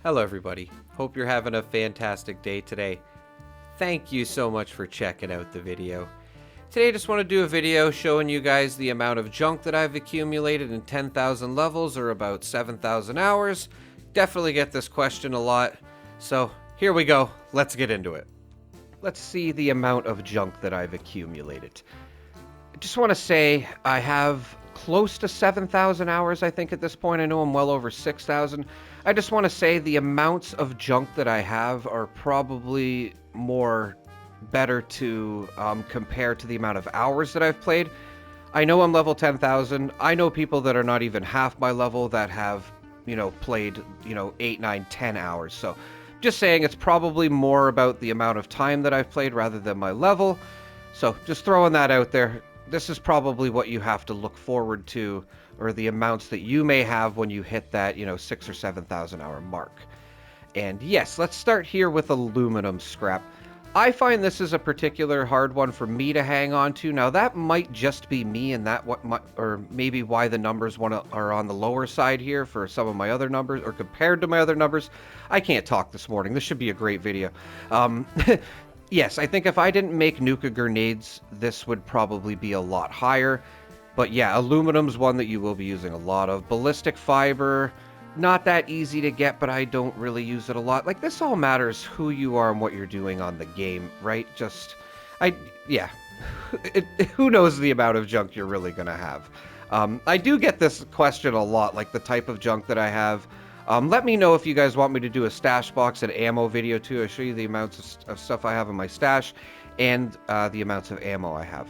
Hello everybody, hope you're having a fantastic day today. Thank you so much for checking out the video. Today I just want to do a video showing you guys the amount of junk that I've accumulated in 10,000 levels, or about 7,000 hours. Definitely get this question a lot, so here we go, let's get into it. Let's see the amount of junk that I've accumulated. I just want to say I have close to 7,000 hours, I think, at this point. I know I'm well over 6,000. I just want to say the amounts of junk that I have are probably more better to compare to the amount of hours that I've played. I know I'm level 10,000. I know people that are not even half my level that have, played, 8, 9, 10 hours. So just saying it's probably more about the amount of time that I've played rather than my level. So just throwing that out there. This is probably what you have to look forward to, or the amounts that you may have when you hit that, 6 or 7,000 hour mark. And yes, let's start here with aluminum scrap. I find this is a particular hard one for me to hang on to. Now that might just be me, and or maybe why the numbers are on the lower side here for some of my other numbers, or compared to my other numbers. I can't talk this morning. This should be a great video. Yes, I think if I didn't make Nuka grenades, this would probably be a lot higher. But yeah, aluminum's one that you will be using a lot of. Ballistic fiber, not that easy to get, but I don't really use it a lot. Like, this all matters who you are and what you're doing on the game, right? Yeah. Who knows the amount of junk you're really going to have? I do get this question a lot, like the type of junk that I have. Let me know if you guys want me to do a stash box and ammo video too. I show you the amounts of stuff I have in my stash and the amounts of ammo I have.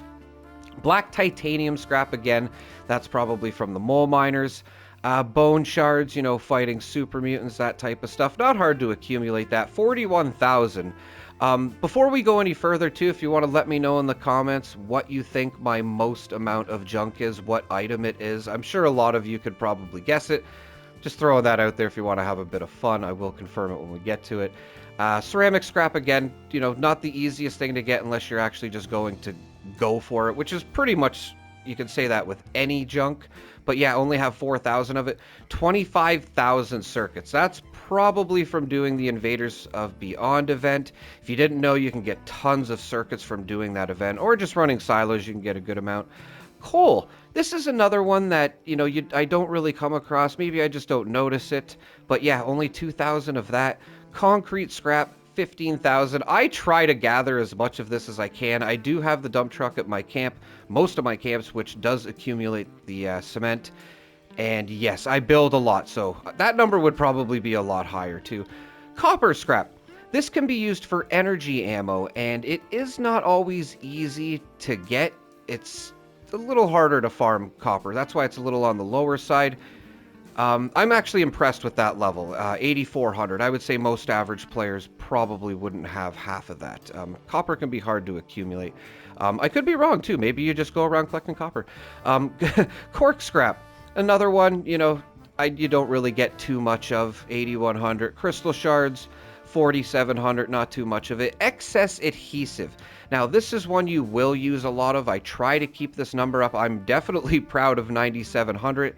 Black titanium scrap again. That's probably from the mole miners. Bone shards, fighting super mutants, that type of stuff. Not hard to accumulate that. 41,000. Before we go any further too, if you want to let me know in the comments what you think my most amount of junk is, what item it is. I'm sure a lot of you could probably guess it. Just throwing that out there if you want to have a bit of fun. I will confirm it when we get to it. Ceramic scrap, again, not the easiest thing to get unless you're actually just going to go for it, which is pretty much, you can say that with any junk. But yeah, only have 4,000 of it. 25,000 circuits. That's probably from doing the Invaders of Beyond event. If you didn't know, you can get tons of circuits from doing that event, or just running silos, you can get a good amount. Coal. This is another one that, I don't really come across. Maybe I just don't notice it. But yeah, only 2,000 of that. Concrete scrap, 15,000. I try to gather as much of this as I can. I do have the dump truck at my camp, most of my camps, which does accumulate the cement. And yes, I build a lot, so that number would probably be a lot higher too. Copper scrap. This can be used for energy ammo, and it is not always easy to get. It's a little harder to farm copper. That's why it's a little on the lower side. I'm actually impressed with that level, 8,400. I would say most average players probably wouldn't have half of that. Copper can be hard to accumulate. I could be wrong too. Maybe you just go around collecting copper. Cork scrap, another one, you don't really get too much of. 8,100. Crystal shards, 4,700, not too much of it. Excess adhesive. Now, this is one you will use a lot of. I try to keep this number up. I'm definitely proud of 9,700.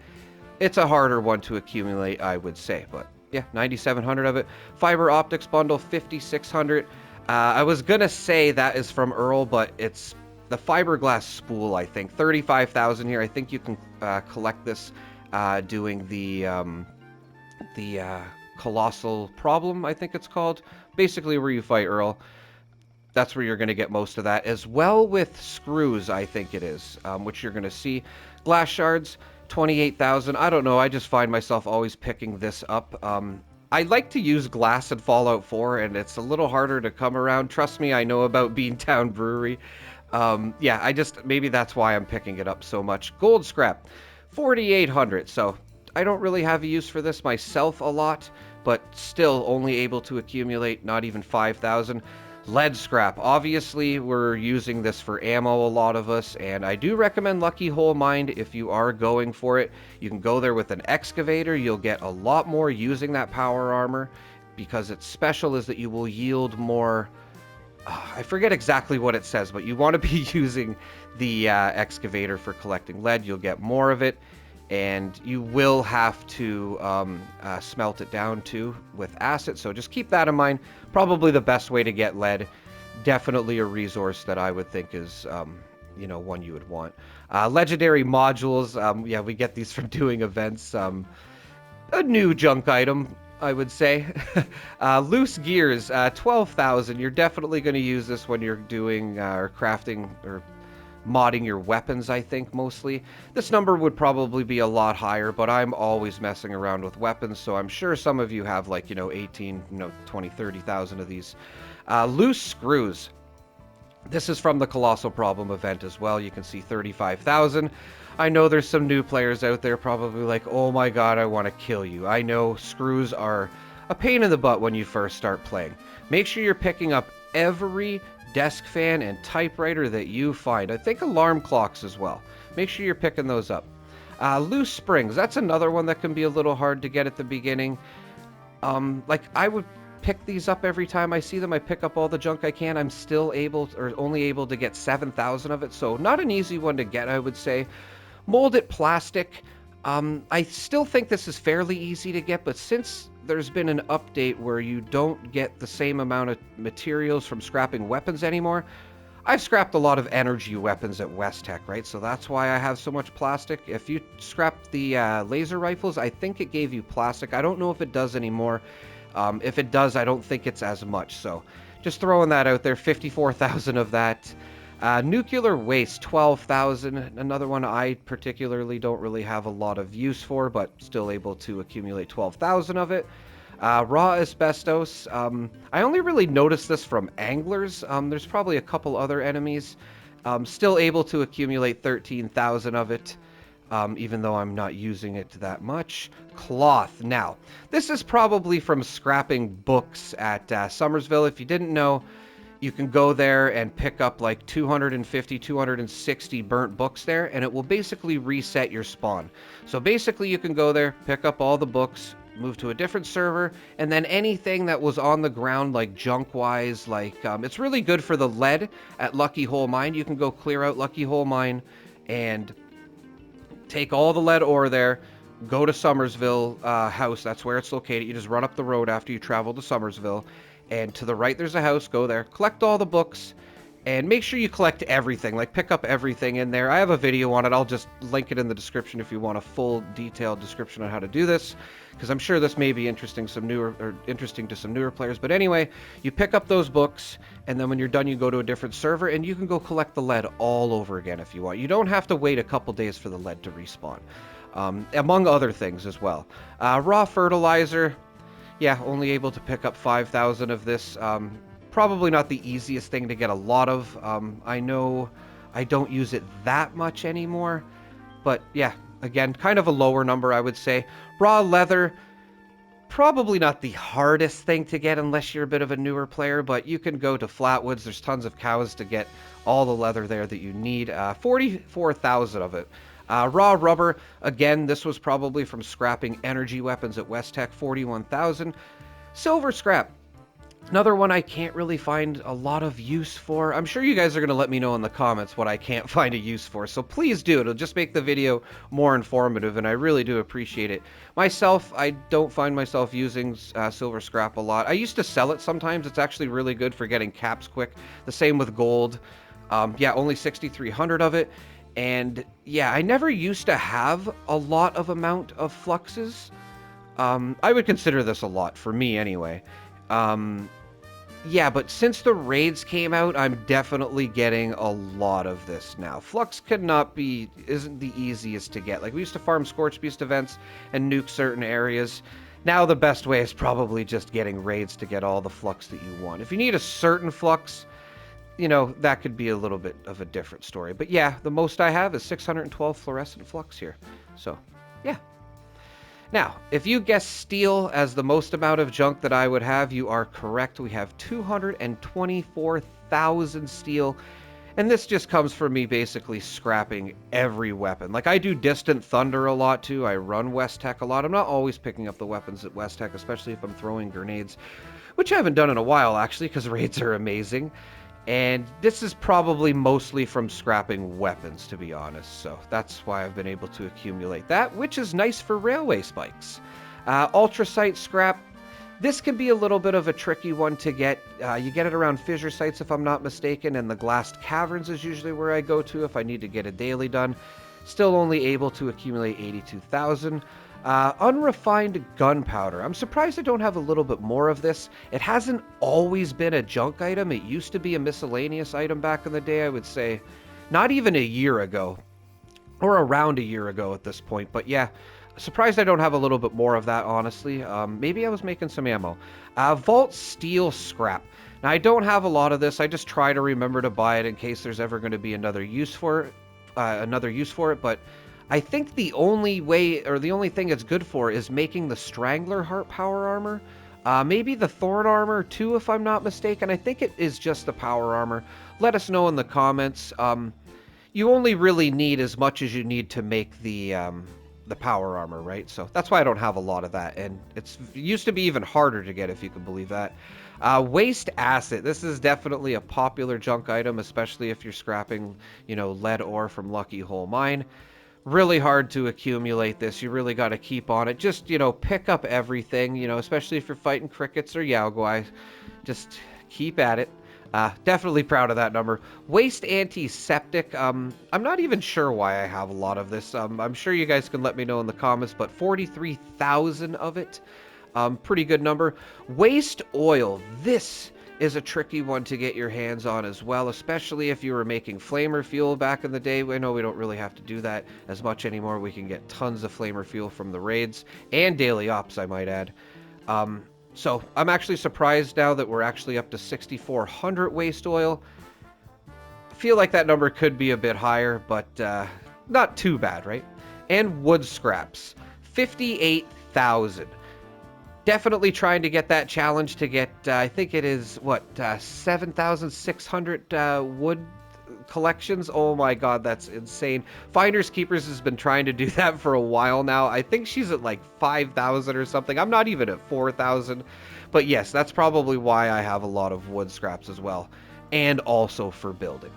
It's a harder one to accumulate, I would say, but yeah, 9,700 of it. Fiber optics bundle, 5,600. I was gonna say that is from Earl, but it's the fiberglass spool, I think. 35,000 here. I think you can collect this doing the Colossal Problem, I think it's called. Basically where you fight Earl. That's where you're going to get most of that, as well with screws, I think it is, which you're going to see. Glass shards, 28,000. I don't know, I just find myself always picking this up. I like to use glass in Fallout 4, and it's a little harder to come around. Trust me, I know about Beantown Brewery. Yeah, maybe that's why I'm picking it up so much. Gold scrap, 4,800. So I don't really have a use for this myself a lot, but still only able to accumulate not even 5,000. Lead scrap. Obviously, we're using this for ammo, a lot of us, and I do recommend Lucky Hole Mine if you are going for it. You can go there with an excavator. You'll get a lot more using that power armor, because its special is that you will yield more. I forget exactly what it says, but you want to be using the excavator for collecting lead. You'll get more of it. and you will have to smelt it down too with acid, so just keep that in mind. Probably the best way to get lead. Definitely a resource that I would think is one you would want. Legendary modules, yeah, we get these from doing events. A new junk item, I would say. Loose gears, 12,000. You're definitely going to use this when you're doing or crafting or modding your weapons, I think, mostly. This number would probably be a lot higher, but I'm always messing around with weapons, so I'm sure some of you have, like, 18, 20, 30,000 of these. Loose screws. This is from the Colossal Problem event as well. You can see 35,000. I know there's some new players out there probably like, oh my god, I want to kill you. I know screws are a pain in the butt when you first start playing. Make sure you're picking up every desk fan and typewriter that you find. I think alarm clocks as well. Make sure you're picking those up. Loose springs. That's another one that can be a little hard to get at the beginning. Like, I would pick these up every time I see them. I pick up all the junk I can. I'm still able, or only able to get 7,000 of it, so not an easy one to get, I would say. Molded plastic. I still think this is fairly easy to get, but since there's been an update where you don't get the same amount of materials from scrapping weapons anymore, I've scrapped a lot of energy weapons at West Tech, right? So that's why I have so much plastic. If you scrapped the laser rifles, I think it gave you plastic. I don't know if it does anymore. If it does, I don't think it's as much. So just throwing that out there, 54,000 of that. Nuclear waste, 12,000. Another one I particularly don't really have a lot of use for, but still able to accumulate 12,000 of it. Raw asbestos. I only really noticed this from anglers. There's probably a couple other enemies. Still able to accumulate 13,000 of it, even though I'm not using it that much. Cloth. Now, this is probably from scrapping books at Somersville. If you didn't know, you can go there and pick up like 250, 260 burnt books there, and it will basically reset your spawn. So basically you can go there, pick up all the books, move to a different server, and then anything that was on the ground, like junk-wise, like, it's really good for the lead at Lucky Hole Mine. You can go clear out Lucky Hole Mine and take all the lead ore there, go to Somersville house, that's where it's located. You just run up the road after you travel to Somersville, and to the right there's a house. Go there, collect all the books, and make sure you collect everything, like pick up everything in there. I have a video on it. I'll just link it in the description if you want a full detailed description on how to do this, because I'm sure this may be interesting to some newer players. But anyway, you pick up those books, and then when you're done, you go to a different server, and you can go collect the lead all over again if you want. You don't have to wait a couple days for the lead to respawn, among other things as well. Raw fertilizer. Yeah, only able to pick up 5,000 of this. Probably not the easiest thing to get a lot of. I know I don't use it that much anymore, but yeah, again, kind of a lower number, I would say. Raw leather, probably not the hardest thing to get unless you're a bit of a newer player, but you can go to Flatwoods. There's tons of cows to get all the leather there that you need. 44,000 of it. Raw rubber, again, this was probably from scrapping energy weapons at West Tech, 41,000. Silver scrap, another one I can't really find a lot of use for. I'm sure you guys are going to let me know in the comments what I can't find a use for, so please do. It'll just make the video more informative, and I really do appreciate it. Myself, I don't find myself using silver scrap a lot. I used to sell it sometimes. It's actually really good for getting caps quick. The same with gold. Yeah, only 6,300 of it. And yeah, I never used to have a lot of amount of fluxes. I would consider this a lot for me anyway. Yeah, but since the raids came out, I'm definitely getting a lot of this now. Flux isn't the easiest to get. Like, we used to farm Scorch Beast events and nuke certain areas. Now the best way is probably just getting raids to get all the flux that you want. If you need a certain flux, that could be a little bit of a different story. But yeah, the most I have is 612 fluorescent flux here. So, yeah. Now, if you guess steel as the most amount of junk that I would have, you are correct. We have 224,000 steel. And this just comes from me basically scrapping every weapon. Like, I do Distant Thunder a lot too. I run West Tech a lot. I'm not always picking up the weapons at West Tech, especially if I'm throwing grenades, which I haven't done in a while actually, because raids are amazing. And this is probably mostly from scrapping weapons, to be honest. So that's why I've been able to accumulate that, which is nice for railway spikes. Ultracite scrap. This can be a little bit of a tricky one to get. You get it around fissure sites, if I'm not mistaken, and the glassed caverns is usually where I go to if I need to get a daily done. Still only able to accumulate 82,000. Unrefined gunpowder. I'm surprised I don't have a little bit more of this. It hasn't always been a junk item. It used to be a miscellaneous item back in the day, I would say. Not even a year ago. Or around a year ago at this point. But yeah, surprised I don't have a little bit more of that, honestly. Maybe I was making some ammo. Vault steel scrap. Now, I don't have a lot of this. I just try to remember to buy it in case there's ever going to be another use for it. But I think the only way, or the only thing it's good for, is making the Strangler Heart power armor. Maybe the Thorn armor too, if I'm not mistaken. I think it is just the power armor. Let us know in the comments. You only really need as much as you need to make the power armor, right? So that's why I don't have a lot of that, and it used to be even harder to get, if you can believe that. Waste acid. This is definitely a popular junk item, especially if you're scrapping, lead ore from Lucky Hole Mine. Really hard to accumulate this. You really got to keep on it. Just, pick up everything, especially if you're fighting crickets or Yaoguai. Just keep at it. Definitely proud of that number. Waste antiseptic. I'm not even sure why I have a lot of this. I'm sure you guys can let me know in the comments, but 43,000 of it. Pretty good number. Waste oil. This is a tricky one to get your hands on as well, especially if you were making flamer fuel back in the day. I know we don't really have to do that as much anymore. We can get tons of flamer fuel from the raids and daily ops, I might add. So I'm actually surprised now that we're actually up to 6,400 waste oil. I feel like that number could be a bit higher, but not too bad, right? And wood scraps, 58,000. Definitely trying to get that challenge to get, I think it is, 7,600 wood collections. Oh my god, that's insane. Finders Keepers has been trying to do that for a while now. I think she's at like 5,000 or something. I'm not even at 4,000. But yes, that's probably why I have a lot of wood scraps as well. And also for building.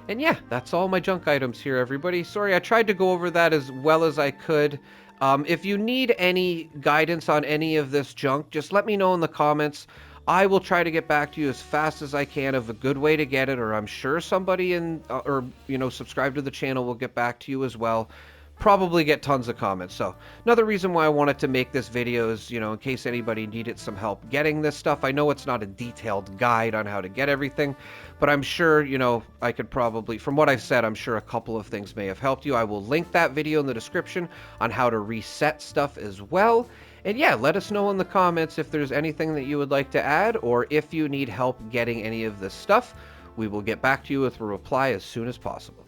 And yeah, that's all my junk items here, everybody. Sorry, I tried to go over that as well as I could. If you need any guidance on any of this junk, just let me know in the comments. I will try to get back to you as fast as I can of a good way to get it, or I'm sure somebody subscribe to the channel will get back to you as well. Probably get tons of comments. So another reason why I wanted to make this video is, in case anybody needed some help getting this stuff. I know it's not a detailed guide on how to get everything, but I'm sure, I could probably, from what I've said, I'm sure a couple of things may have helped you. I will link that video in the description on how to reset stuff as well. And yeah, let us know in the comments if there's anything that you would like to add, or if you need help getting any of this stuff. We will get back to you with a reply as soon as possible.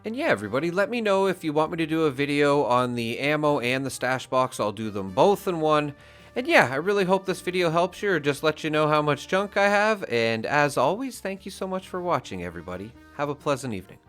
And yeah, everybody, let me know if you want me to do a video on the ammo and the stash box. I'll do them both in one. And yeah, I really hope this video helps you, or just let you know how much junk I have. And as always, thank you so much for watching, everybody. Have a pleasant evening.